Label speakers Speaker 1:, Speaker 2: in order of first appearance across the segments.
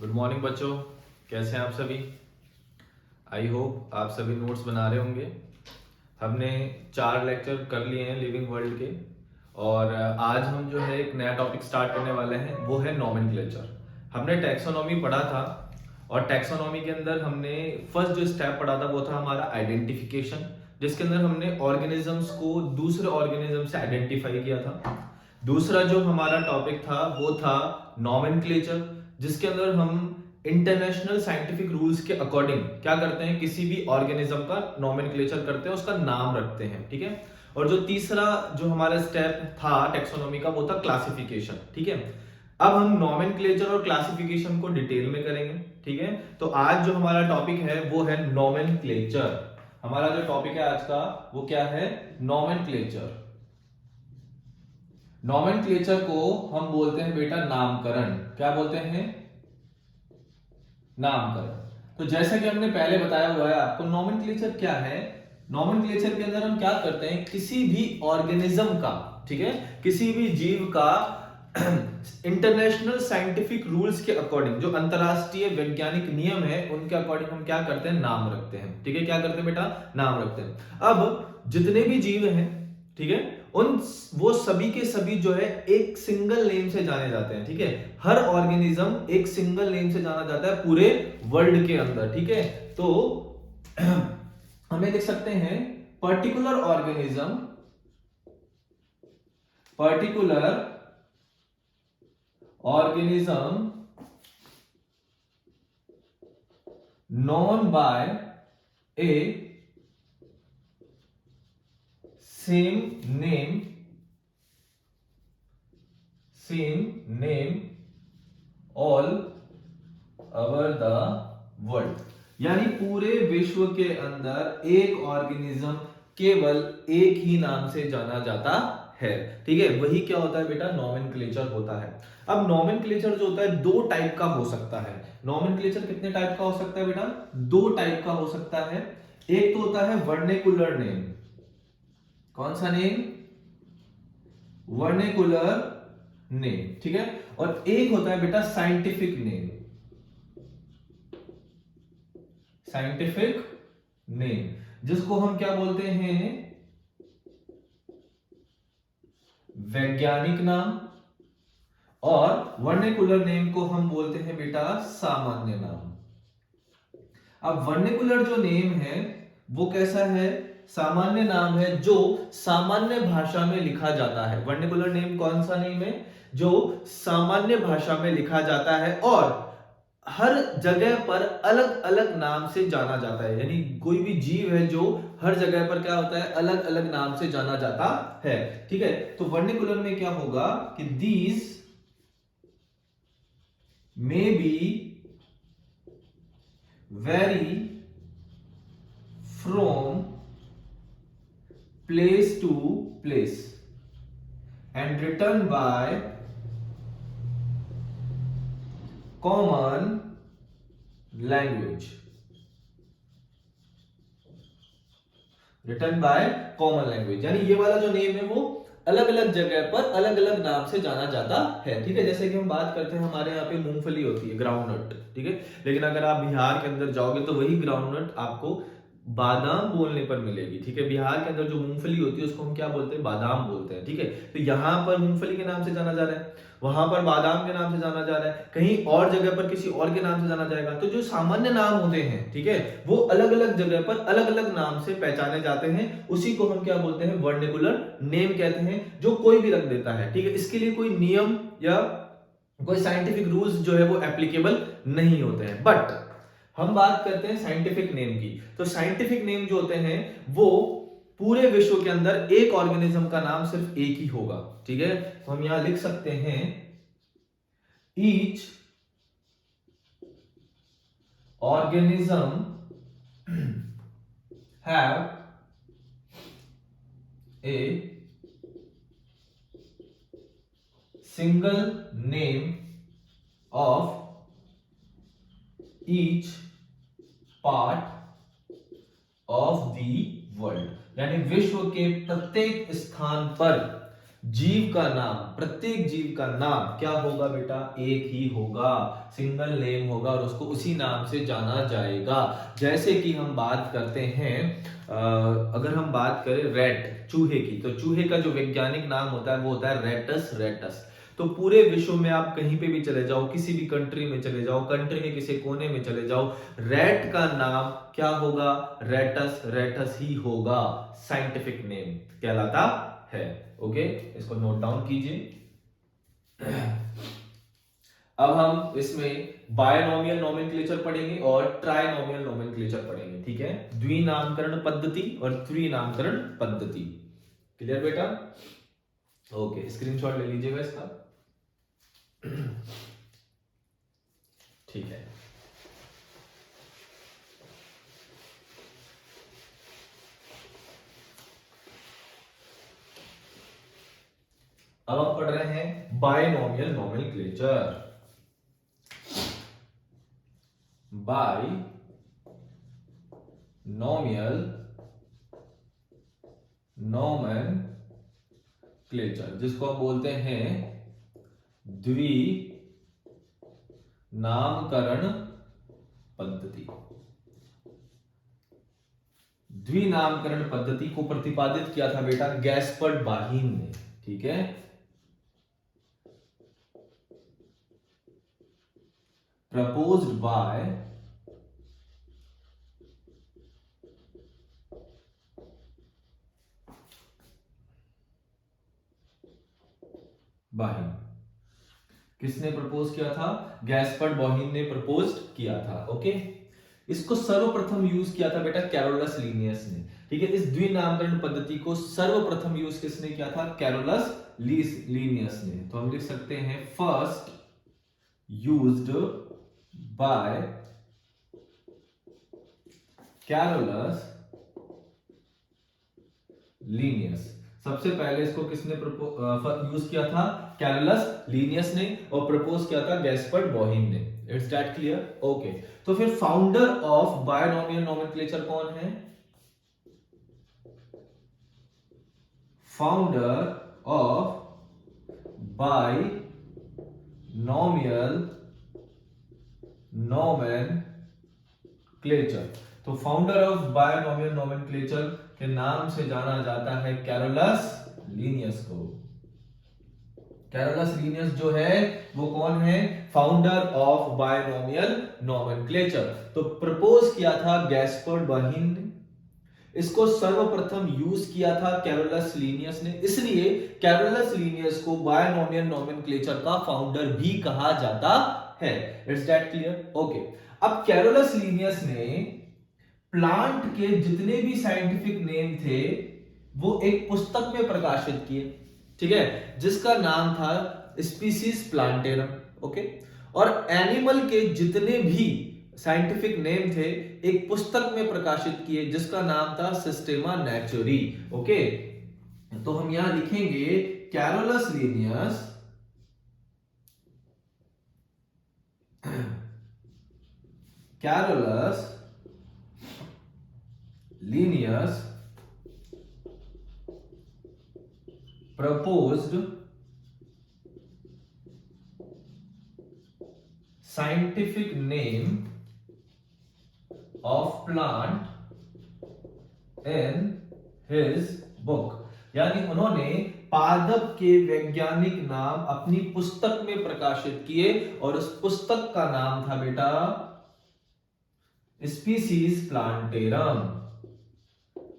Speaker 1: Good morning बच्चों, कैसे हैं आप सभी। आई होप आप सभी नोट्स बना रहे होंगे। हमने 4 लेक्चर कर लिए हैं लिविंग वर्ल्ड के और आज हम जो है एक नया टॉपिक स्टार्ट करने वाले हैं, वो है नॉमेनक्लेचर। हमने टैक्सोनॉमी पढ़ा था और टैक्सोनॉमी के अंदर हमने फर्स्ट जो स्टेप पढ़ा था वो था हमारा आइडेंटिफिकेशन, जिसके अंदर हमने ऑर्गेनिजम्स को दूसरे ऑर्गेनिज्म से आइडेंटिफाई किया था। दूसरा जो हमारा टॉपिक था वो था नॉमेनक्लेचर, जिसके अंदर हम इंटरनेशनल साइंटिफिक रूल्स के अकॉर्डिंग क्या करते हैं, किसी भी ऑर्गेनिज्म का नॉमेनक्लेचर करते हैं, उसका नाम रखते हैं। ठीक है। और जो तीसरा जो हमारा स्टेप था टैक्सोनॉमी का वो था क्लासिफिकेशन। ठीक है। अब हम नॉमेनक्लेचर और क्लासिफिकेशन को डिटेल में करेंगे। ठीक है। तो आज जो हमारा टॉपिक है वो है नॉमेनक्लेचर। हमारा जो टॉपिक है आज का वो क्या है, नॉमेनक्लेचर। नॉमेनक्लेचर को हम बोलते हैं बेटा नामकरण। क्या बोलते हैं, नामकरण। तो जैसा कि हमने पहले बताया हुआ है आपको, नॉमेनक्लेचर क्या है। नॉमेनक्लेचर के अंदर हम क्या करते हैं, किसी भी ऑर्गेनिज्म का, ठीक है, किसी भी जीव का इंटरनेशनल साइंटिफिक रूल्स के अकॉर्डिंग, जो अंतरराष्ट्रीय वैज्ञानिक नियम है उनके अकॉर्डिंग हम क्या करते हैं, नाम रखते हैं। ठीक है, क्या करते हैं बेटा, नाम रखते हैं। अब जितने भी जीव हैं, ठीक है, उन वो सभी के सभी जो है एक सिंगल नेम से जाने जाते हैं। ठीक है, हर ऑर्गेनिज्म एक सिंगल नेम से जाना जाता है पूरे वर्ल्ड के अंदर। ठीक है, तो हमें देख सकते हैं particular organism, particular organism known by a same name all over the world। यानी पूरे विश्व के अंदर एक ऑर्गेनिज्म केवल एक ही नाम से जाना जाता है। ठीक है, वही क्या होता है बेटा, नॉमेनक्लेचर होता है। अब नॉमेनक्लेचर जो होता है दो टाइप का हो सकता है। नॉमेनक्लेचर कितने टाइप का हो सकता है बेटा, दो टाइप का हो सकता है। एक तो होता है वर्नेकुलर नेम। कौन सा नेम, वर्नेकुलर नेम। ठीक है, और एक होता है बेटा साइंटिफिक नेम, साइंटिफिक नेम, जिसको हम क्या बोलते हैं, वैज्ञानिक नाम। और वर्नेकुलर नेम को हम बोलते हैं बेटा सामान्य नाम। अब वर्नेकुलर जो नेम है वो कैसा है, सामान्य नाम है जो सामान्य भाषा में लिखा जाता है। वर्नेकुलर नेम कौन सा नेम है, जो सामान्य भाषा में लिखा जाता है और हर जगह पर अलग अलग नाम से जाना जाता है। यानी कोई भी जीव है जो हर जगह पर क्या होता है, अलग अलग नाम से जाना जाता है। ठीक है, तो वर्नेकुलर में क्या होगा कि these may be vary from place to place and written by common language, written by common language। यानी ये वाला जो नेम है वो अलग अलग जगह पर अलग अलग नाम से जाना जाता है। ठीक है, जैसे कि हम बात करते हैं हमारे यहाँ पे मूंगफली होती है, ग्राउंडनट। ठीक है, लेकिन अगर आप बिहार के अंदर जाओगे तो वही ग्राउंडनट आपको बादाम बोलने पर मिलेगी। ठीक है, बिहार के अंदर जो मूंगफली होती है उसको हम क्या बोलते हैं, बादाम बोलते हैं। ठीक है, तो यहाँ पर मूंगफली के नाम से जाना जा रहा है, वहां पर बादाम के नाम से जाना जा रहा है, कहीं और जगह पर किसी और के नाम से जाना जाएगा। तो जो सामान्य नाम होते हैं, ठीक है, वो अलग अलग जगह पर अलग अलग नाम से पहचाने जाते हैं। उसी को हम क्या बोलते हैं, वर्नेकुलर नेम कहते हैं, जो कोई भी रख देता है। ठीक है, इसके लिए कोई नियम या कोई साइंटिफिक रूल्स जो है वो एप्लीकेबल नहीं होते हैं। बट हम बात करते हैं साइंटिफिक नेम की। तो साइंटिफिक नेम जो होते हैं वो पूरे विश्व के अंदर एक ऑर्गेनिज्म का नाम सिर्फ एक ही होगा। ठीक है, तो हम यहां लिख सकते हैं each organism have a single name of each part of the world. यानी विश्व के प्रत्येक स्थान पर जीव का नाम, प्रत्येक जीव का नाम क्या होगा बेटा, एक ही होगा, सिंगल नेम होगा और उसको उसी नाम से जाना जाएगा। जैसे कि हम बात करते हैं, अगर हम बात करें रैट, चूहे की, तो चूहे का जो वैज्ञानिक नाम होता है वो होता है रेटस रेटस। तो पूरे विश्व में आप कहीं पे भी चले जाओ, किसी भी कंट्री में चले जाओ, कंट्री के किसी कोने में चले जाओ, रैट का नाम क्या होगा, रेटस रेटस ही होगा, साइंटिफिक नेम कहलाता है। ओके, इसको नोट डाउन कीजिए। अब हम इसमें बायनोमियल नोमेनक्लेचर पढ़ेंगे और ट्राइनोमियल नोमेनक्लेचर पढ़ेंगे, ठीक है, द्विनामकरण पद्धति और त्रिनामकरण पद्धति। क्लियर बेटा? ओके, स्क्रीनशॉट ले लीजिएगा इसका। ठीक है, अब हम पढ़ रहे हैं बायनोमियल नोमेनक्लेचर। बायनोमियल नोमेनक्लेचर, जिसको हम बोलते हैं द्विनामकरण पद्धति। द्विनामकरण पद्धति को प्रतिपादित किया था बेटा गैस्पर्ड बाहिन ने, ठीक है, proposed by बाहिन। किसने प्रपोज किया था? गैस्पर्ड बाहिन ने प्रपोज किया था। ओके, इसको सर्वप्रथम यूज किया था बेटा कैरोलस लीनियस ने, ठीक है। इस द्विनामकरण पद्धति को सर्वप्रथम यूज किसने किया था? कैरोलस लीनियस ने। तो हम लिख सकते हैं first used by Carolus Linnaeus. सबसे पहले इसको किसने यूज किया था? कैरोलस लीनियस ने, और प्रपोज किया था गैस्पर्ड बाहिन ने। It's that clear? ओके, तो फिर फाउंडर ऑफ बायनोमियल नोमेनक्लेचर कौन है? फाउंडर ऑफ बायनोमियल नोमेनक्लेचर, तो फाउंडर ऑफ बायनोमियल नोमेनक्लेचर के नाम से जाना जाता है कैरोलस लीनियस को। कैरोलस लीनियस जो है वो कौन है? Founder of binomial nomenclature. तो प्रपोज किया था गैस्पर्ड बाहिन ने, इसको सर्वप्रथम यूज किया था कैरोलस लीनियस ने, इसलिए कैरोलस लीनियस को बायनोमियल नोमेनक्लेचर का फाउंडर भी कहा जाता है। It's that clear? ओके, अब कैरोलस लीनियस ने प्लांट के जितने भी साइंटिफिक नेम थे वो एक पुस्तक में प्रकाशित किए, ठीक है, जिसका नाम था स्पीसीज प्लांटेरम। ओके, और एनिमल के जितने भी साइंटिफिक नेम थे एक पुस्तक में प्रकाशित किए जिसका नाम था सिस्टेमा नेचुरी। ओके, तो हम यहां लिखेंगे Carolus Linnaeus proposed scientific name of plant in his book, यानी उन्होंने पादप के वैज्ञानिक नाम अपनी पुस्तक में प्रकाशित किए और उस पुस्तक का नाम था बेटा स्पीसीज प्लांटेरम।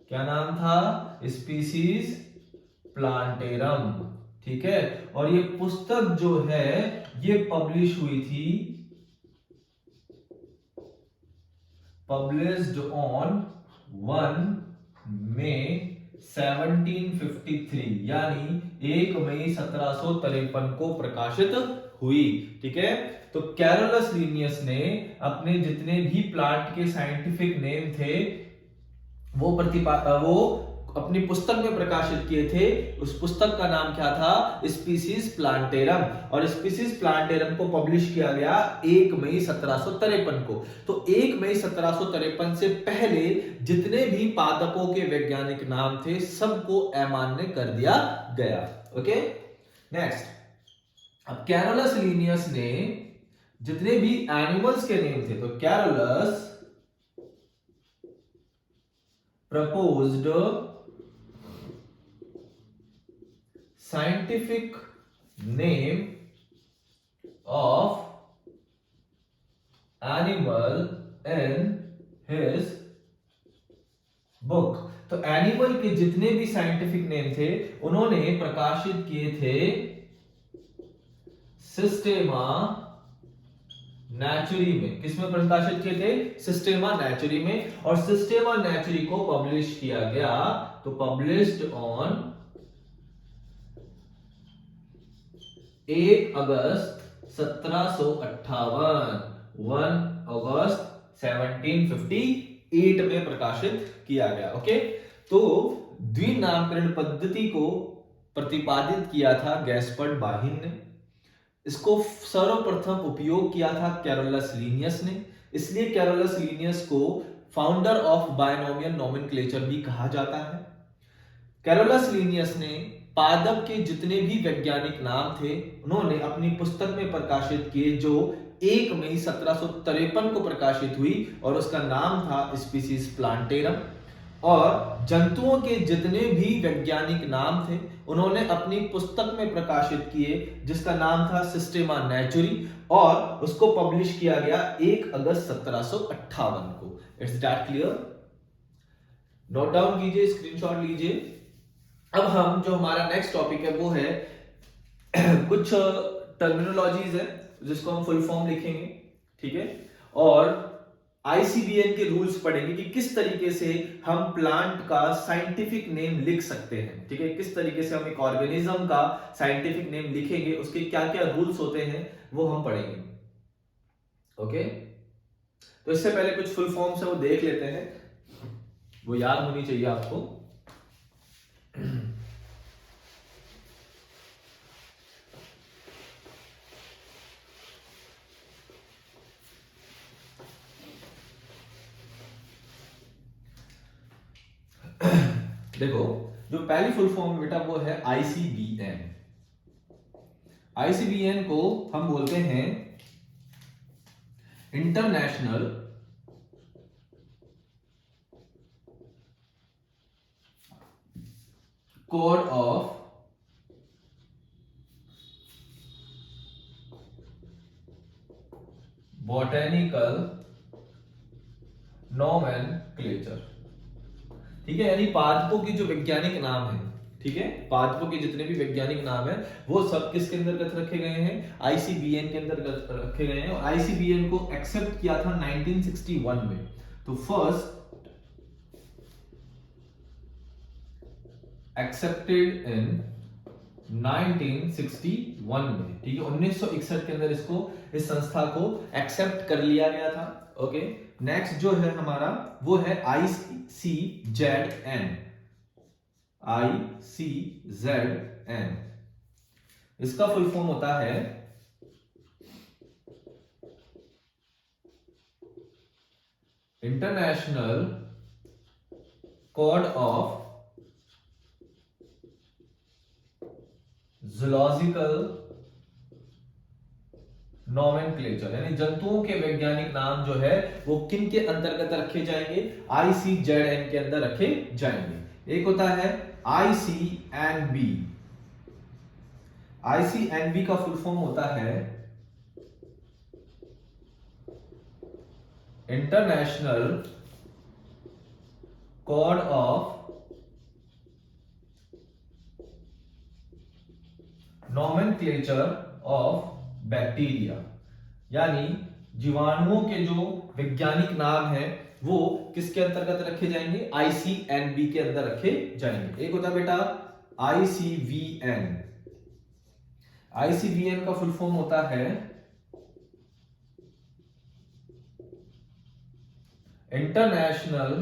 Speaker 1: क्या नाम था? स्पीसीज प्लांटेरम, ठीक है। और ये पुस्तक जो है ये पब्लिश हुई थी, पब्लिश्ड ऑन 1 मई 1753, यानी 1 मई 1753 को प्रकाशित हुई, ठीक है। तो कैरोलस लीनियस ने अपने जितने भी प्लांट के साइंटिफिक नेम थे वो अपनी पुस्तक में प्रकाशित किए थे। उस पुस्तक का नाम क्या था? स्पीसीज प्लांटेरम, और स्पीसीज प्लांटेरम को पब्लिश किया गया 1 मई 1753 को। तो 1 मई 1753 से पहले जितने भी पादपों के वैज्ञानिक नाम थे सबको अमान्य कर दिया गया। ओके नेक्स्ट, अब कैरोलस लीनियस ने जितने भी एनिमल्स के नेम थे, तो Carolus proposed scientific name of animal in his book. तो एनिमल के जितने भी साइंटिफिक नेम थे उन्होंने प्रकाशित किए थे सिस्टेमा नेचुरी में। किसमें प्रकाशित किए थे? सिस्टेमा नेचुरी में। और सिस्टेमा नेचुरी को पब्लिश किया गया, तो पब्लिश्ड ऑन 1 अगस्त 1758, 1 अगस्त 1758 में प्रकाशित किया गया। ओके, तो द्विनामकरण पद्धति को प्रतिपादित किया था गैस्पर्ड बाहिन ने। इसको सर्वप्रथम उपयोग किया था कैरोलस लीनियस ने, इसलिए कैरोलस लीनियस को फाउंडर ऑफ बायनोमियल नोमेनक्लेचर भी कहा जाता है। कैरोलस लीनियस ने पादप के जितने भी वैज्ञानिक नाम थे उन्होंने अपनी पुस्तक में प्रकाशित किए, जो 1 मई 1753 को प्रकाशित हुई, और उसका नाम था स्पीसीज प्लांटेरम। और जंतुओं के जितने भी वैज्ञानिक नाम थे उन्होंने अपनी पुस्तक में प्रकाशित किए, जिसका नाम था सिस्टेमा नेचुरी, और उसको पब्लिश किया गया 1 अगस्त 1758 को। It's that clear? Note down कीजिए, स्क्रीनशॉट लीजिए। अब हम जो हमारा नेक्स्ट टॉपिक है वो है कुछ टर्मिनोलॉजीज है जिसको हम फुल फॉर्म लिखेंगे, ठीक है, और आईसीबीएन के रूल्स पढ़ेंगे कि किस तरीके से हम प्लांट का साइंटिफिक नेम लिख सकते हैं, ठीक है, किस तरीके से हम एक ऑर्गेनिज्म का साइंटिफिक नेम लिखेंगे, उसके क्या क्या रूल्स होते हैं वो हम पढ़ेंगे। ओके, तो इससे पहले कुछ फुल फॉर्म्स है वो देख लेते हैं, वो याद होनी चाहिए आपको। देखो, जो पहली फुल फॉर्म बेटा वो है आईसीबीएन। आईसीबीएन को हम बोलते हैं international code of botanical nomenclature, ठीक है, यानी पादपों के जो वैज्ञानिक नाम है, ठीक है, पादपों के जितने भी वैज्ञानिक नाम है वो सब किसके अंतर्गत रखे गए हैं? आईसीबीएन के अंतर्गत रखे गए हैं। और आईसीबीएन को एक्सेप्ट किया था 1961 में। तो फर्स्ट एक्सेप्टेड इन 1961 में, ठीक है, 1961 के अंदर इसको, इस संस्था को एक्सेप्ट कर लिया गया था। ओके, नेक्स्ट जो है हमारा वो है ICZN। ICZN इसका फुल फॉर्म होता है international code of zoological nomenclature, यानी जंतुओं के वैज्ञानिक नाम जो है वो किन के अंतर्गत रखे जाएंगे? ICZN के अंदर रखे जाएंगे। एक होता है ICNB। ICNB का फुल फॉर्म होता है international code of nomenclature of bacteria, यानी जीवाणुओं के जो वैज्ञानिक नाम है वो किसके अंतर्गत रखे जाएंगे? ICNB के अंदर रखे जाएंगे। एक होता है बेटा ICVN। ICVN का फुल फॉर्म होता है international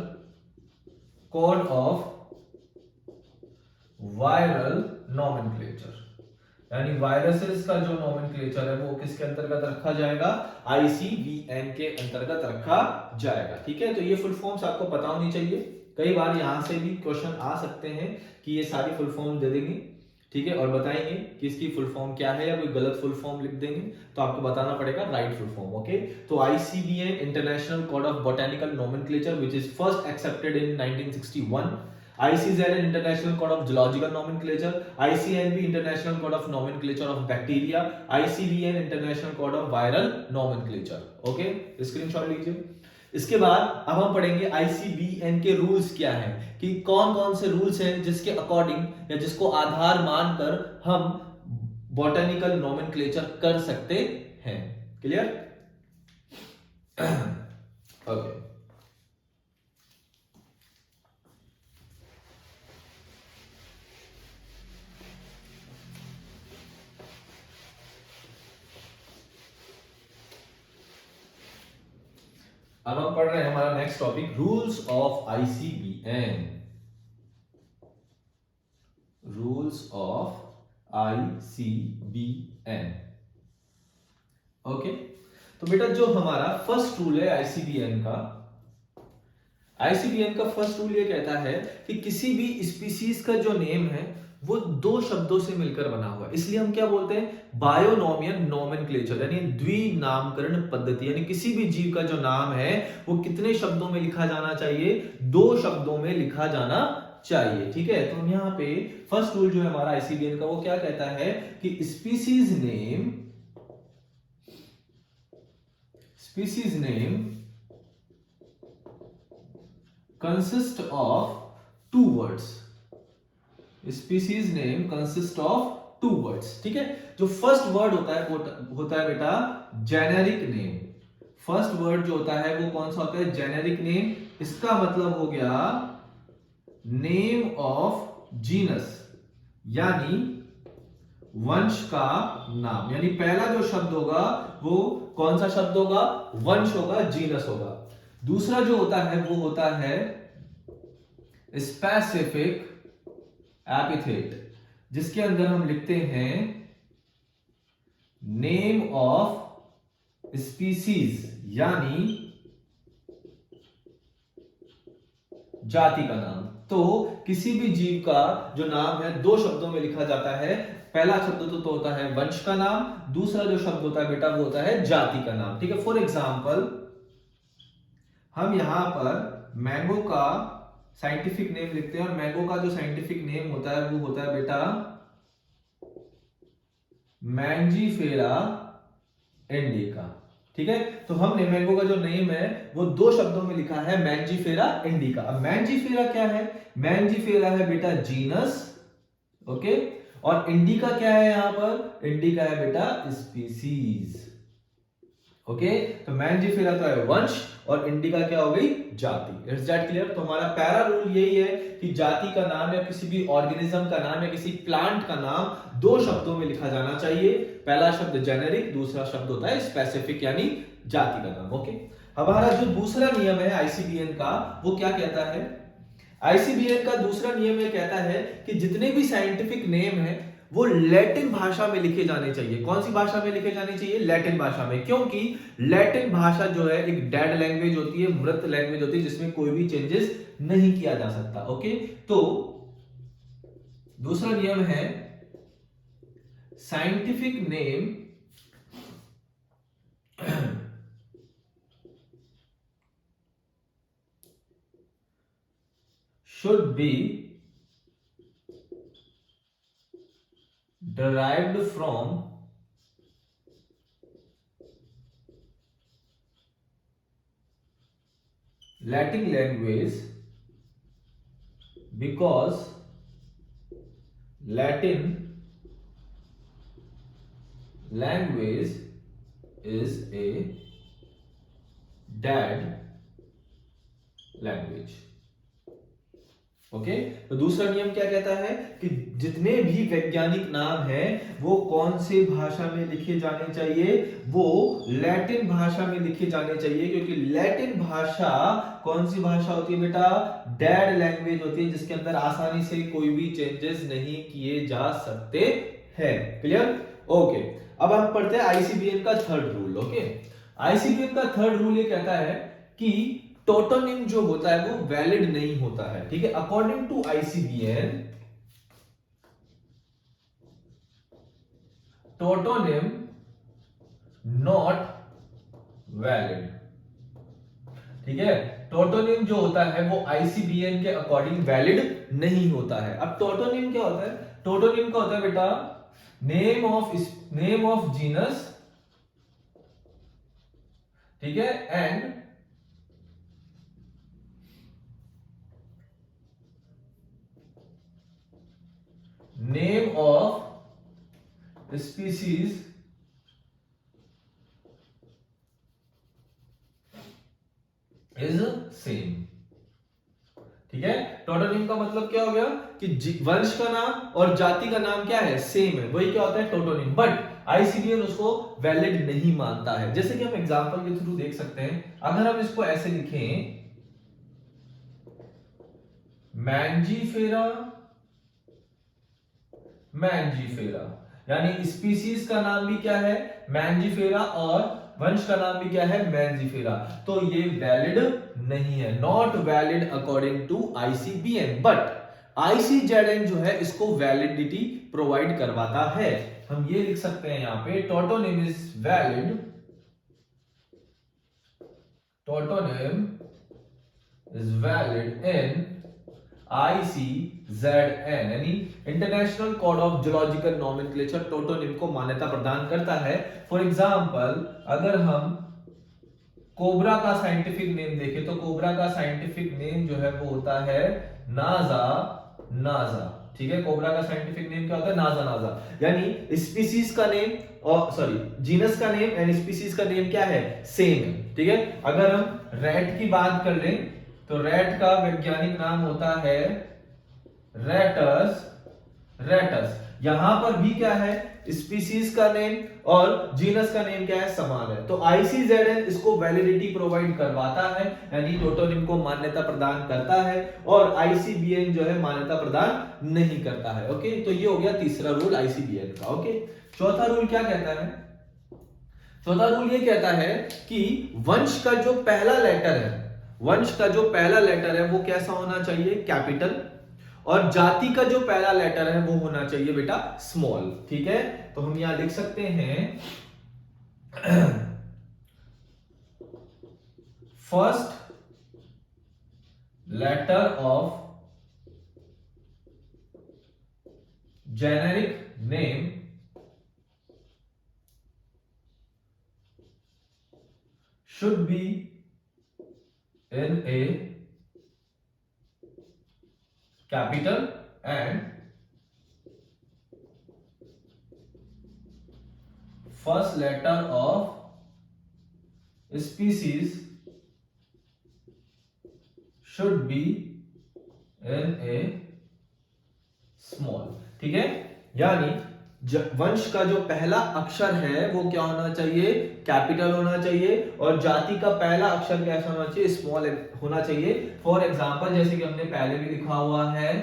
Speaker 1: code of viral nomenclature, यानी वायरसेस का जो नोमेनक्लेचर है वो किसके अंतर्गत रखा जाएगा? ICVN के अंतर्गत रखा जाएगा। ठीक है, तो ये फुल फॉर्म्स आपको पता होनी चाहिए। कई बार यहां से भी क्वेश्चन आ सकते हैं कि ये सारी फुल फॉर्म दे देंगे। ठीक है, और बताएंगे कि इसकी फुल फॉर्म क्या है, या कोई गलत फुल फॉर्म लिख देंगे तो आपको बताना पड़ेगा राइट फुल फॉर्म। ओके, तो ICBN international code of botanical nomenclature which is first accepted in 1961, ICZN international code of zoological nomenclature, ICNB international code of nomenclature of bacteria, ICBN international code of viral nomenclature. Okay, screenshot लीजिए। इसके बाद अब हम पढ़ेंगे ICBN के rules क्या हैं, कि कौन कौन से रूल्स हैं जिसके अकॉर्डिंग या जिसको आधार मानकर हम बॉटनिकल नोमेनक्लेचर कर सकते हैं। क्लियर? ओके, अब हम पढ़ रहे हैं हमारा next topic, rules of ICBN। Rules of ICBN। Okay, तो बेटा जो हमारा फर्स्ट रूल है ICBN का फर्स्ट रूल ये कहता है कि किसी भी स्पीसीज का जो नेम है वो दो शब्दों से मिलकर बना हुआ है, इसलिए हम क्या बोलते हैं, बायोनोमियल नोमेनक्लेचर, यानी द्विनामकरण पद्धति। यानी किसी भी जीव का जो नाम है वो कितने शब्दों में लिखा जाना चाहिए, दो शब्दों में लिखा जाना चाहिए। ठीक है, तो हम यहाँ पे फर्स्ट रूल जो है हमारा ICBN का वो क्या कहता है कि species name consist of two words। Species name consist of two words. ठीक है, जो फर्स्ट वर्ड होता है वो होता है बेटा जेनेरिक नेम। फर्स्ट वर्ड जो होता है वो कौन सा होता है, जेनेरिक नेम। इसका मतलब हो गया नेम ऑफ जीनस, यानी वंश का नाम। यानी पहला जो शब्द होगा वो कौन सा शब्द होगा, वंश होगा, जीनस होगा। दूसरा जो होता है वो होता है स्पेसिफिक एपिथेट, जिसके अंदर हम लिखते हैं नेम ऑफ स्पीसीज, यानी जाति का नाम। तो किसी भी जीव का जो नाम है दो शब्दों में लिखा जाता है। पहला शब्द तो होता है वंश का नाम, दूसरा जो शब्द होता है बेटा वो होता है जाति का नाम। ठीक है, फॉर एग्जाम्पल हम यहां पर मैंगो का साइंटिफिक नेम लिखते हैं, और मैंगो का जो साइंटिफिक नेम होता है वो होता है बेटा मैंजीफेरा इंडिका। ठीक है, तो हमने मैंगो का जो नेम है वो दो शब्दों में लिखा है, मैंजीफेरा इंडिका। अब मैंजीफेरा क्या है, मैंजीफेरा है बेटा जीनस, ओके, और इंडिका क्या है, यहां पर इंडिका है बेटा स्पीसीज। ओके, तो मैंजीफेरा तो है वंश और इंडिका क्या हो गई, जाति। It's that clear? तो हमारा पहला रूल यही है कि जाति का नाम या किसी भी ऑर्गेनिज्म का नाम या किसी प्लांट का नाम दो शब्दों में लिखा जाना चाहिए। पहला शब्द जेनेरिक, दूसरा शब्द होता है स्पेसिफिक, यानी जाति का नाम। ओके, हमारा जो दूसरा नियम है ICBN का वो क्या कहता है, ICBN का दूसरा नियम ये कहता है कि जितने भी साइंटिफिक नेम है वो लैटिन भाषा में लिखे जाने चाहिए। कौन सी भाषा में लिखे जाने चाहिए, लैटिन भाषा में, क्योंकि लैटिन भाषा जो है एक डेड लैंग्वेज होती है, मृत लैंग्वेज होती है, जिसमें कोई भी चेंजेस नहीं किया जा सकता। ओके, तो दूसरा नियम है scientific name should be derived from Latin language, because Latin language is a dead language। Okay, तो दूसरा नियम क्या कहता है कि जितने भी वैज्ञानिक नाम हैं वो कौन सी भाषा में लिखे जाने चाहिए, वो लैटिन भाषा में लिखे जाने चाहिए, क्योंकि लैटिन भाषा कौन सी भाषा होती है बेटा, डेड लैंग्वेज होती है, जिसके अंदर आसानी से कोई भी चेंजेस नहीं किए जा सकते हैं। क्लियर? ओके, अब हम पढ़ते हैं ICBN का थर्ड रूल। ओके, ICBN का थर्ड रूल ये कहता है कि टोटोनिम जो होता है वो वैलिड नहीं होता है। ठीक है, according to ICBN tautonym not valid. ठीक है, टोटोनिम जो होता है वो आईसीबीएन के अकॉर्डिंग वैलिड नहीं होता है। अब टोटोनिम क्या होता है? टोटोनिम का होता है बेटा नेम ऑफ जीनस, ठीक है, and name of species is same. ठीक है, टोटोनिम का मतलब क्या हो गया कि वंश का नाम और जाति का नाम क्या है? सेम है, वही क्या होता है? टोटोनिम। बट आईसीबीएन उसको वैलिड नहीं मानता है। जैसे कि हम एग्जांपल के थ्रू देख सकते हैं, अगर हम इसको ऐसे लिखें, मैंजीफेरा मैंजीफेरा, यानी स्पीसीज का नाम भी क्या है? मैंजीफेरा, और वंश का नाम भी क्या है? मैंजीफेरा। तो ये वैलिड नहीं है, not valid according to ICBN. But ICZN जो है इसको वैलिडिटी प्रोवाइड करवाता है। हम ये लिख सकते हैं यहां पे, tautonym is valid, tautonym is valid in ICZN, यानी international code of zoological nomenclature tautonym को मान्यता प्रदान करता है। फॉर एग्जांपल, अगर हम कोबरा का साइंटिफिक नेम देखें तो कोबरा का साइंटिफिक नेम जो है वो होता है नाजा नाजा। ठीक है, कोबरा का साइंटिफिक नेम क्या होता है? नाजा नाजा। यानी स्पीसीज का नेम और सॉरी जीनस का नेम एंड स्पीसीज का नेम क्या है? सेम है। ठीक है, अगर हम रैट की बात कर लें तो रैट का वैज्ञानिक नाम होता है रेटस रेटस। यहां पर भी क्या है? स्पीसीज का नेम और जीनस का नेम क्या है? समान है। तो आईसीजेडएन इसको वैलिडिटी प्रोवाइड करवाता है, यानी टोटोनिम को मान्यता प्रदान करता है, और आईसीबीएन जो है मान्यता प्रदान नहीं करता है। ओके, तो ये हो गया तीसरा रूल आईसीबीएन का। ओके, चौथा रूल क्या कहता है? चौथा रूल ये कहता है कि वंश का जो पहला लेटर है, वंश का जो पहला लेटर है वो कैसा होना चाहिए? कैपिटल, और जाति का जो पहला लेटर है वो होना चाहिए बेटा स्मॉल। ठीक है, तो हम यहां लिख सकते हैं first letter of generic name should be in a capital and first letter of species should be in a small। ठीक है, यानी वंश का जो पहला अक्षर है वो क्या होना चाहिए? कैपिटल होना चाहिए, और जाति का पहला अक्षर कैसा होना चाहिए? स्मॉल होना चाहिए। फॉर एग्जांपल, जैसे कि हमने पहले भी लिखा हुआ है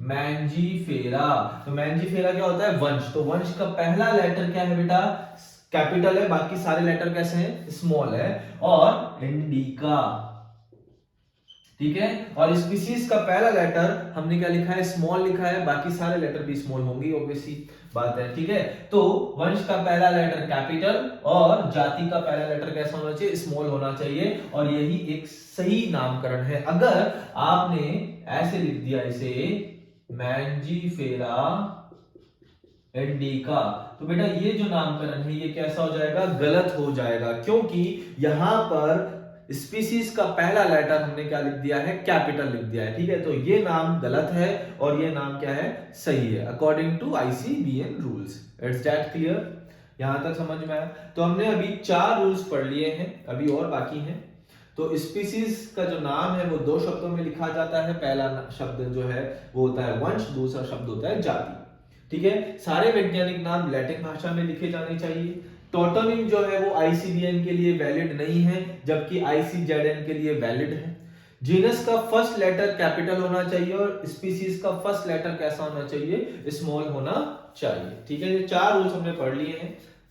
Speaker 1: मैंजीफेरा, तो मैंजीफेरा क्या होता है? वंश। तो वंश का पहला लेटर क्या है बेटा? कैपिटल है, बाकी सारे लेटर कैसे हैं? स्मॉल है। और इंडिका, ठीक है, और स्पीसीज का पहला लेटर हमने क्या लिखा है? स्मॉल लिखा है, बाकी सारे लेटर भी स्मॉल होंगे, ऑब्वियसली बात है। ठीक है, तो वंश का पहला लेटर कैपिटल और जाति का पहला लेटर कैसा होना चाहिए? स्मॉल होना चाहिए, और यही एक सही नामकरण है। अगर आपने ऐसे लिख दिया इसे मैंजीफेरा इंडिका, तो बेटा ये जो नामकरण है ये कैसा हो जाएगा? गलत हो जाएगा, क्योंकि यहां पर स्पीसीज का पहला लेटर हमने क्या लिख दिया है? कैपिटल लिख दिया है। ठीक है, तो ये नाम गलत है और ये नाम क्या है? सही है, according to ICBN rules. It's that clear? यहां तक समझ में आया? तो हमने अभी 4 रूल्स पढ़ लिए हैं, अभी और बाकी हैं। तो स्पीसीज का जो नाम है वो 2 शब्दों में लिखा जाता है। पहला शब्द जो है वो होता है वंश, दूसरा शब्द होता है जाति। ठीक है, सारे वैज्ञानिक नाम लैटिन भाषा में लिखे जाने चाहिए। टोटोनिम जो है वो आईसीबीएन के लिए वैलिड नहीं है, जबकि आईसीजेडएन के लिए वैलिड है। जीनस का फर्स्ट लेटर कैपिटल होना चाहिए और स्पीसीज का फर्स्ट लेटर कैसा होना चाहिए? स्मॉल होना चाहिए। ठीक है, ये 4 रूल्स हमने पढ़ लिए हैं।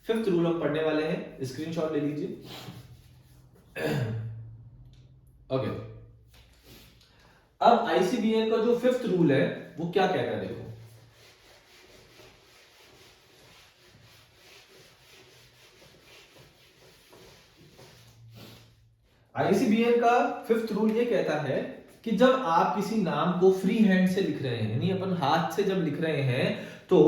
Speaker 1: 5th रूल हम पढ़ने वाले हैं, स्क्रीनशॉट ले लीजिए। ओके, अब आईसीबीएन का जो 5th रूल है वो क्या कहता है? देखो, आईसीबीएन का 5th रूल ये कहता है कि जब आप किसी नाम को फ्री हैंड से लिख रहे हैं, यानी अपन हाथ से जब लिख रहे हैं, तो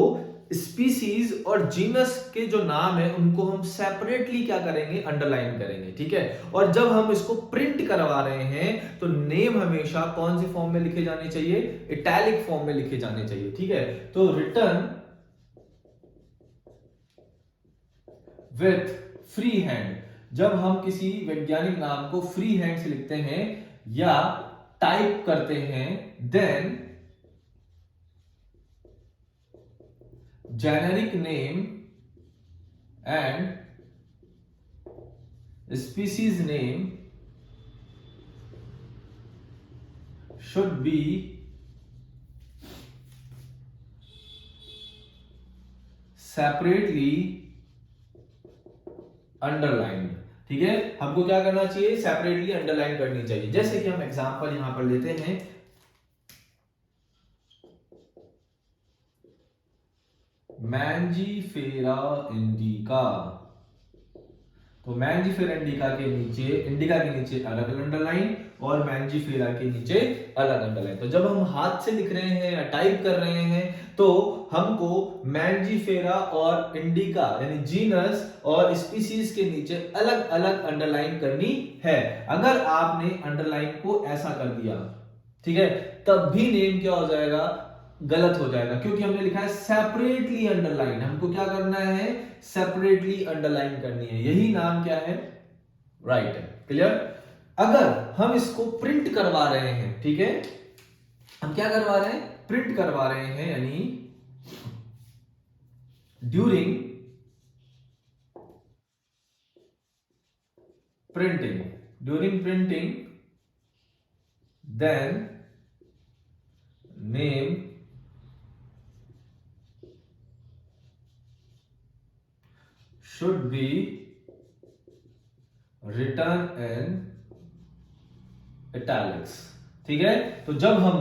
Speaker 1: स्पीसीज और जीनस के जो नाम है उनको हम सेपरेटली क्या करेंगे, अंडरलाइन करेंगे, ठीक है। और जब हम इसको प्रिंट करवा रहे हैं तो नेम हमेशा कौन से फॉर्म में लिखे जाने चाहिए, इटैलिक फॉर्म में लिखे जाने चाहिए, ठीक है। तो रिटर्न विथ फ्री हैंड, जब हम किसी वैज्ञानिक नाम को फ्री हैंड से लिखते हैं या टाइप करते हैं, then generic name and species name should be separately underline, ठीक है। हमको क्या करना चाहिए, सेपरेटली अंडरलाइन करनी चाहिए। जैसे कि हम एग्जांपल यहां पर लेते हैं, मैंजीफेरा इंडिका, तो मैंजीफेरा इंडिका के नीचे अलग अंडरलाइन और मैंजीफेरा के नीचे अलग अंडरलाइन। तो जब हम हाथ से लिख रहे हैं या टाइप कर रहे हैं तो हमको मैंजीफेरा और इंडिका यानी जीनस और स्पीसीज के नीचे अलग अलग अंडरलाइन करनी है। अगर आपने अंडरलाइन को ऐसा कर दिया, ठीक है, तब भी नेम क्या हो जाएगा, गलत हो जाएगा, क्योंकि हमने लिखा है सेपरेटली अंडरलाइन। हमको क्या करना है, सेपरेटली अंडरलाइन करनी है, यही नाम क्या है, राइट है। क्लियर। अगर हम इसको प्रिंट करवा रहे हैं, ठीक है, हम क्या करवा रहे हैं, प्रिंट करवा रहे हैं, यानी during printing then name should be written in italics, ठीक है। तो जब हम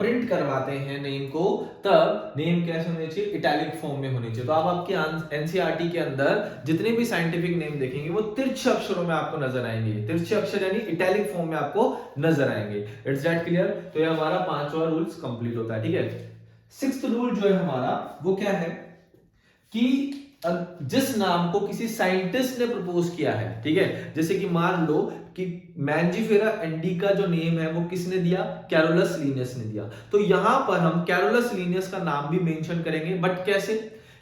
Speaker 1: प्रिंट करवाते हैं नेम को, तब नेम कैसे होने चाहिए, इटैलिक फॉर्म में होने चाहिए। तो आप आपके एनसीईआरटी के अंदर जितने भी साइंटिफिक नेम देखेंगे वो तिरछे अक्षरों में आपको नजर आएंगे, तिरछे अक्षर यानी इटैलिक फॉर्म में आपको नजर आएंगे। It's that clear. तो ये हमारा 5वां रूल्स कंप्लीट होता है, ठीक है। 6th रूल जो है हमारा वो क्या है कि जिस नाम को किसी साइंटिस्ट ने प्रपोज किया है, ठीक है, जैसे कि मान लो कि मैंजीफेरा इंडिका जो नेम है वो किसने दिया, कैरोलस लीनियस ने दिया। तो यहां पर हम कैरोलस लीनियस का नाम भी मेंशन करेंगे, बट कैसे,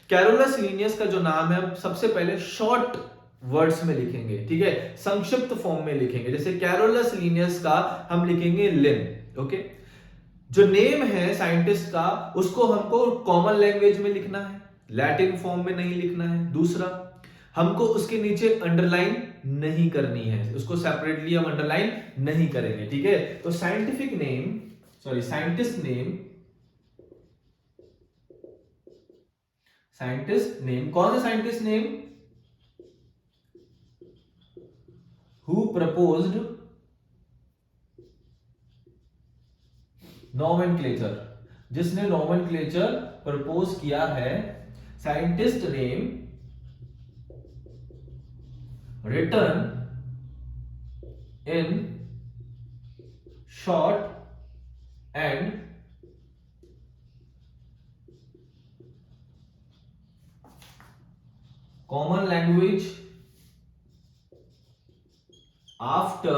Speaker 1: कैरोलस लीनियस का जो नाम है हम सबसे पहले शॉर्ट वर्ड्स में लिखेंगे, ठीक है, संक्षिप्त फॉर्म में लिखेंगे। जैसे कैरोलस लीनियस का हम लिखेंगे लिन, ओके। जो नेम है साइंटिस्ट का उसको हमको कॉमन लैंग्वेज में लिखना है, लैटिन फॉर्म में नहीं लिखना है। दूसरा, हमको उसके नीचे अंडरलाइन नहीं करनी है, उसको सेपरेटली हम अंडरलाइन नहीं करेंगे, ठीक है। तो साइंटिस्ट नेम कौन सा scientist name, who proposed nomenclature, जिसने नोमेनक्लेचर प्रपोज किया है, scientist name written in short and common language after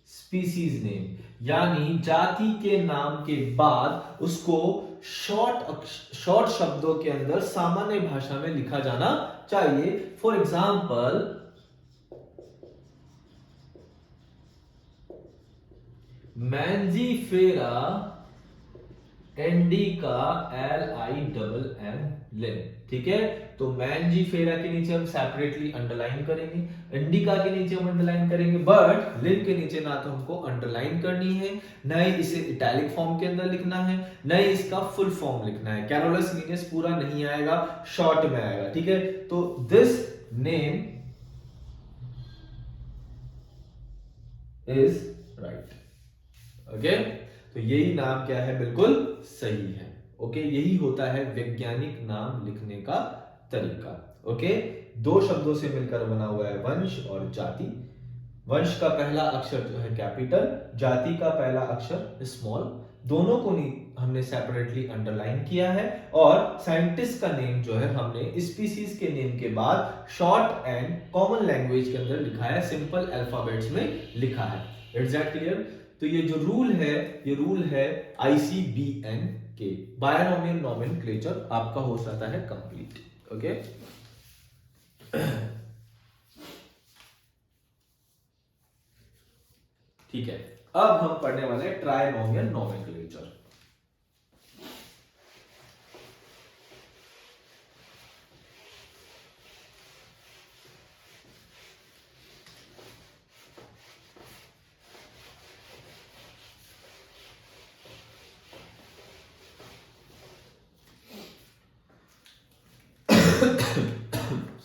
Speaker 1: species name, यानी जाति के नाम के बाद उसको शॉर्ट शब्दों के अंदर सामान्य भाषा में लिखा जाना चाहिए। For example, Mangifera indica LIMM लिन, ठीक है। तो मैंजीफेरा के नीचे हम सेपरेटली अंडरलाइन करेंगे, इंडिका के नीचे हम अंडरलाइन करेंगे, बट लिन के नीचे ना तो हमको अंडरलाइन करनी है, ना ही इसे इटैलिक फॉर्म के अंदर लिखना है, ना ही इसका फुल फॉर्म लिखना है। कैरोलस लीनियस पूरा नहीं आएगा, शॉर्ट में आएगा, ठीक है। तो this name is right, okay. तो यही नाम क्या है, बिल्कुल सही है, ओके। यही होता है वैज्ञानिक नाम लिखने का तरीका। ओके, दो शब्दों से मिलकर बना हुआ है वंश और जाति। वंश का पहला अक्षर जो है कैपिटल, जाति का पहला अक्षर स्मॉल, दोनों को हमने सेपरेटली अंडरलाइन किया है। और साइंटिस्ट का नेम जो है हमने स्पीसीज के नेम के बाद शॉर्ट एंड कॉमन लैंग्वेज के अंदर लिखा है, सिंपल अल्फाबेट्स में लिखा है। It's that clear? तो ये जो रूल है, ये रूल है ICBN के, बायनोमियल नोमेनक्लेचर आपका हो जाता है कंप्लीट। ओके, ठीक है। अब हम पढ़ने वाले हैं trinomial nomenclature.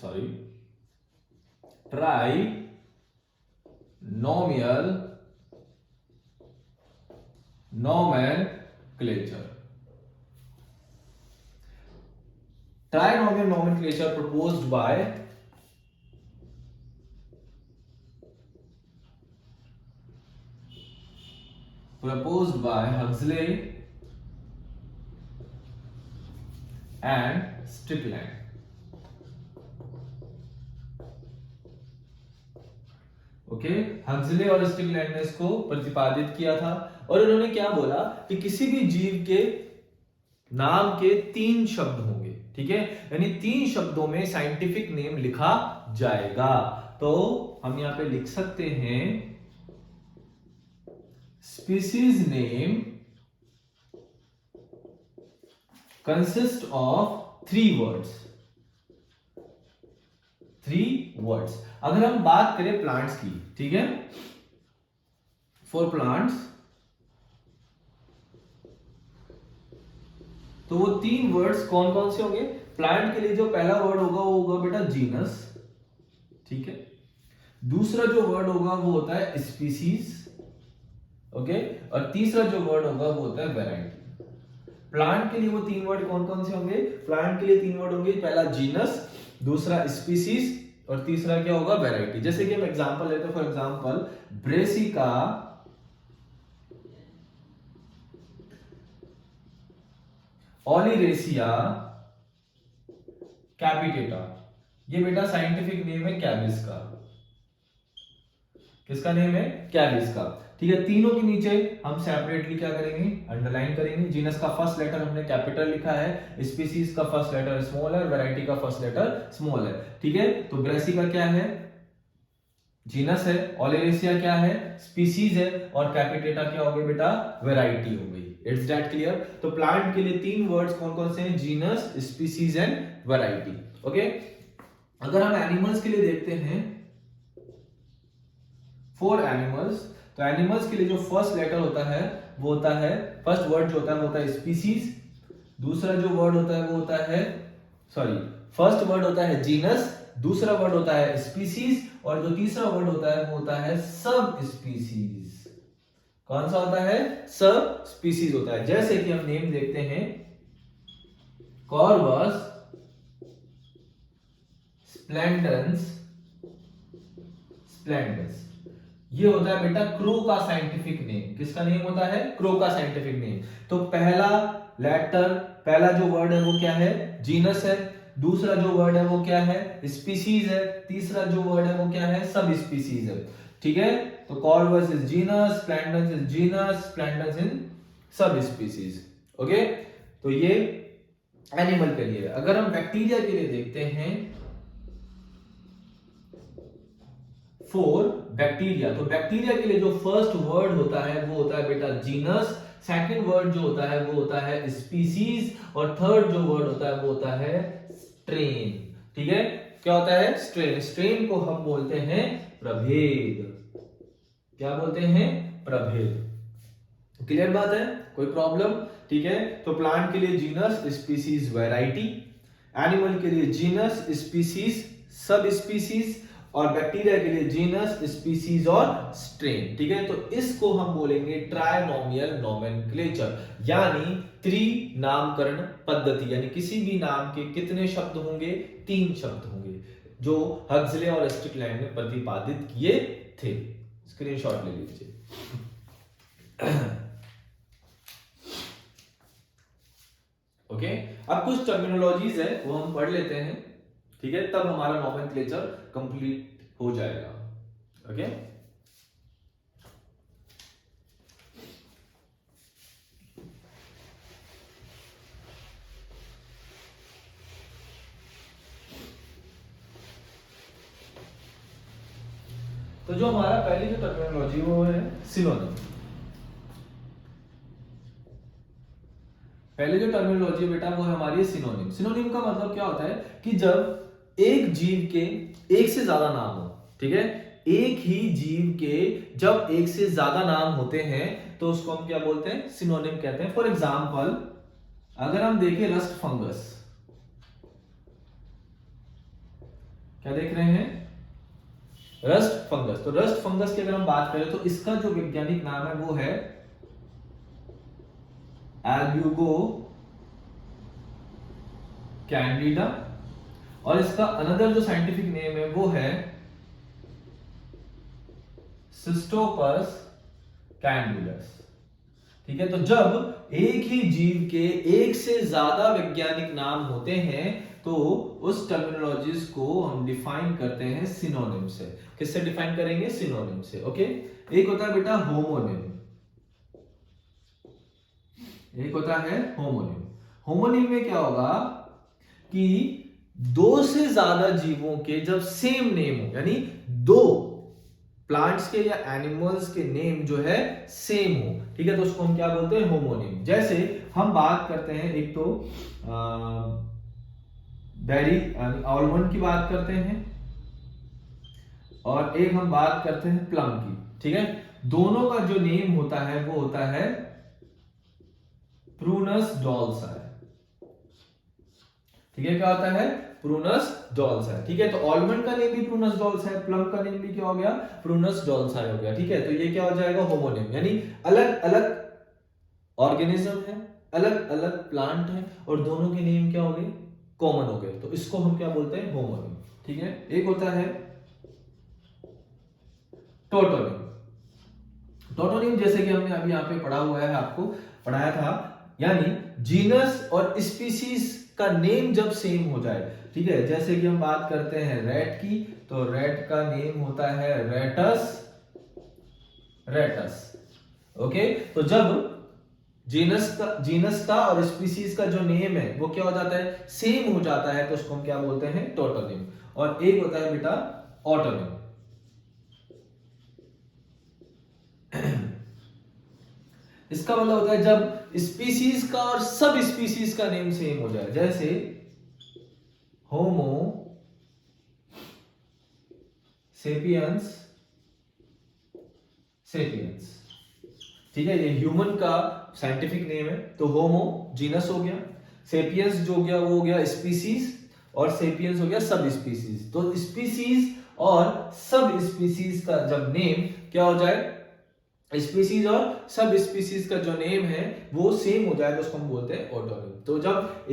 Speaker 1: Sorry, trinomial nomenclature. Trinomial nomenclature proposed by Huxley and Strickland. Okay, Huxley और स्टिकलैंड ने इसको प्रतिपादित किया था। और उन्होंने क्या बोला कि किसी भी जीव के नाम के 3 शब्द होंगे, ठीक है, यानी 3 शब्दों में साइंटिफिक नेम लिखा जाएगा। तो हम यहां पे लिख सकते हैं species name consist of 3 words. 3 words. अगर हम बात करें प्लांट्स की, ठीक है, फॉर प्लांट्स, तो वो 3 वर्ड्स कौन कौन से होंगे? प्लांट के लिए जो पहला वर्ड होगा वो होगा बेटा जीनस, ठीक है। दूसरा जो वर्ड होगा वो होता है स्पीसीज, ओके, और तीसरा जो वर्ड होगा वो होता है वैरायटी। प्लांट के लिए वो 3 वर्ड कौन कौन से होंगे? प्लांट के लिए 3 वर्ड होंगे, पहला जीनस, दूसरा स्पीसीज और तीसरा क्या होगा? वैरायटी। जैसे कि हम एग्जांपल लेते हैं, फॉर एग्जांपल ब्रेसिका ओलिरेसिया कैपिटेटा, ये बेटा साइंटिफिक नेम है कैबिस का। किसका नेम है? कैबिस का, ठीक है। तीनों के नीचे हम सेपरेटली क्या करेंगे? अंडरलाइन करेंगे। जीनस का फर्स्ट लेटर हमने कैपिटल लिखा है, स्पीसीज का फर्स्ट लेटर स्मॉल है, वैरायटी का फर्स्ट लेटर स्मॉल है, ठीक है। तो ब्रेसिका क्या है? जीनस है, ओलिरेसिया क्या है? स्पीसीज है, और कैपिटेटा क्या हो गई बेटा? वैरायटी हो गई। It's that clear? तो प्लांट के लिए 3 वर्ड्स कौन कौन से हैं? Genus, species and variety. Okay, अगर हम एनिमल्स के लिए देखते हैं, फॉर एनिमल्स, तो एनिमल्स के लिए जो फर्स्ट लेटर होता है वो होता है, फर्स्ट वर्ड जो होता है वो होता है स्पीसीज, दूसरा जो वर्ड होता है वो होता है, सॉरी, फर्स्ट वर्ड होता है जीनस, दूसरा वर्ड होता है स्पीसीज, और जो तीसरा वर्ड होता है वो होता है सब स्पीसीज। कौन सा होता है? सब स्पीसीज होता है। जैसे कि हम नेम देखते हैं, कॉर्वस स्प्लेंडेंस, स्प्लेंडस, ये होता है बेटा क्रो का साइंटिफिक नेम। किसका नेम होता है? क्रो का साइंटिफिक नेम। तो पहला लेटर, पहला जो वर्ड है वो क्या है? जीनस है, दूसरा जो वर्ड है वो क्या है? स्पीसीज है, तीसरा जो वर्ड है वो क्या है? सब स्पीसीज है, ठीक है। तो Corvus is genus, splendens is genus, splendens is subspecies. Okay, तो ये एनिमल के लिए। अगर हम बैक्टीरिया के लिए देखते हैं, फॉर बैक्टीरिया, तो बैक्टीरिया के लिए जो फर्स्ट वर्ड होता है वो होता है बेटा जीनस, सेकंड वर्ड जो होता है वो होता है स्पीसीज, और थर्ड जो वर्ड होता है वो होता है स्ट्रेन, ठीक है। क्या होता है? स्ट्रेन। स्ट्रेन को हम बोलते हैं प्रभेद। क्या बोलते हैं? प्रभेद। क्लियर बात है? कोई प्रॉब्लम? ठीक है। तो प्लांट के लिए जीनस, स्पीसीज, वैरायटी, एनिमल के लिए जीनस, स्पीसीज, सब स्पीसीज, और बैक्टीरिया के लिए जीनस, स्पीसीज और स्ट्रेन। ठीक है, तो इसको हम बोलेंगे ट्राइनोमियल नोमेनक्लेचर, यानी त्रिनामकरण पद्धति, यानी किसी भी नाम के कितने शब्द होंगे, 3 शब्द होंगे, जो हक्सले और स्ट्रिकलैंड ने प्रतिपादित किए थे। स्क्रीनशॉट ले लीजिए। ओके, अब कुछ टर्मिनोलॉजीज है वो हम पढ़ लेते हैं, ठीक है, तब हमारा नोमेनक्लेचर कंप्लीट हो जाएगा। ओके, तो जो हमारा पहली जो टर्मिनोलॉजी वो है सिनोनिम। पहले जो टर्मिनोलॉजी बेटा वो है हमारी सिनोनिम। सिनोनिम का मतलब क्या होता है कि जब एक जीव के एक से ज्यादा नाम हो, ठीक है, एक ही जीव के जब एक से ज्यादा नाम होते हैं तो उसको हम क्या बोलते हैं, सिनोनिम कहते हैं। फॉर एग्जांपल अगर हम देखें रस्ट फंगस, क्या देख रहे हैं, रस्ट फंगस। तो रस्ट फंगस की अगर हम बात करें तो इसका जो वैज्ञानिक नाम है वो है एल्ब्यूगो कैंडिडा, और इसका अनदर जो साइंटिफिक नेम है वो है सिस्टोपस कैंडुलस। ठीक है, तो जब एक ही जीव के एक से ज्यादा वैज्ञानिक नाम होते हैं तो उस टर्मिनोलॉजीज को हम डिफाइन करते हैं सिनोनिम से। किससे डिफाइन करेंगे, सिनोनिम से। ओके, एक होता है बेटा होमोनिम, एक होता है होमोनिम। होमोनिम में क्या होगा कि 2 से ज्यादा जीवों के जब सेम नेम हो, यानी 2 प्लांट्स के या एनिमल्स के नेम जो है सेम हो, ठीक है, तो उसको हम क्या बोलते हैं, होमोनिम। जैसे हम बात करते हैं, एक तो बेरी आलमंड की बात करते हैं और एक हम बात करते हैं प्लम की। ठीक है, दोनों का जो नेम होता है वो होता है प्रूनस डॉल्साई। ठीक है, क्या होता है, प्रूनस डॉल्साई। ठीक है, तो आलमंड का नेम भी प्रूनस डॉल्साई, प्लम का नेम भी क्या हो गया, प्रूनस डॉल्साई हो गया। ठीक है, तो ये क्या हो जाएगा, होमोनिम, यानी अलग अलग ऑर्गेनिज्म है, अलग अलग प्लांट है और दोनों के नेम क्या हो गए, कॉमन हो गए, तो इसको हम क्या बोलते हैं, होमोनिम। ठीक है, एक होता है टोटोनिम। टोटोनिम जैसे कि हमने अभी यहाँ पे पढ़ा हुआ है, आपको पढ़ाया था, यानी जीनस और स्पीसीज का नेम जब सेम हो जाए। ठीक है, जैसे कि हम बात करते हैं रैट की, तो रैट का नेम होता है रेटस, रेटस। ओके, तो जब जीनस का और स्पीसीज का जो नेम है वो क्या हो जाता है, सेम हो जाता है, तो उसको हम क्या बोलते हैं, टोटोनिम। और एक होता है बेटा ऑटोनिम। इसका मतलब होता है जब स्पीसीज का और सब स्पीसीज का नेम सेम हो जाए, जैसे होमो सेपियंस सेपियंस। ठीक है, ये ह्यूमन का साइंटिफिक नेम है, तो होमो जीनस हो गया, सेपियंस जो हो गया वो हो गया स्पीसीज, और सेपियंस हो गया सब स्पीसीज। तो स्पीसीज और सब स्पीसीज का जब नेम क्या हो जाए, स्पीसीज और सब स्पीसीज का जो नेम है वो सेम हो जाए, तो उसको हम बोलते हैं ऑटोनिम। तो जब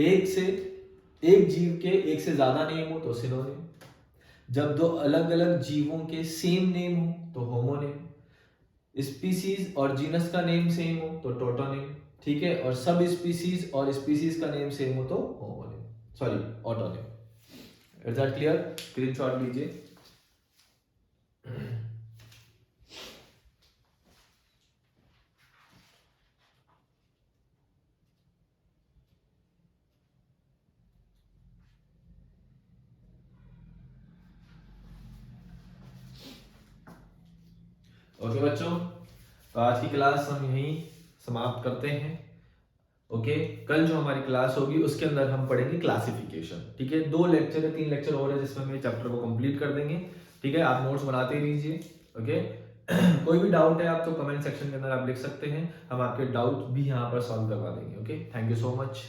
Speaker 1: एक जीव के एक से ज्यादा नेम हो तो सिनोनिम, जब 2 अलग अलग जीवों के सेम नेम हो तो होमोनिम, स्पीसीज और जीनस का नेम सेम हो तो टोटोनिम, ठीक है, और सब स्पीसीज और स्पीसीज का नेम सेम हो तो homonym, sorry autonym. Is that clear? Screenshot लीजिए। ओके बच्चों, तो आज की क्लास हम यहीं समाप्त करते हैं। ओके, कल जो हमारी क्लास होगी उसके अंदर हम पढ़ेंगे क्लासिफिकेशन। ठीक है, 2 लेक्चर है, 3 लेक्चर और है जिसमें हम चैप्टर को कंप्लीट कर देंगे। ठीक है, आप नोट्स बनाते ही रहिए। ओके कोई भी डाउट है आप तो कमेंट सेक्शन के अंदर आप लिख सकते हैं, हम आपके डाउट भी यहाँ पर सॉल्व करवा देंगे। Okay, thank you so much.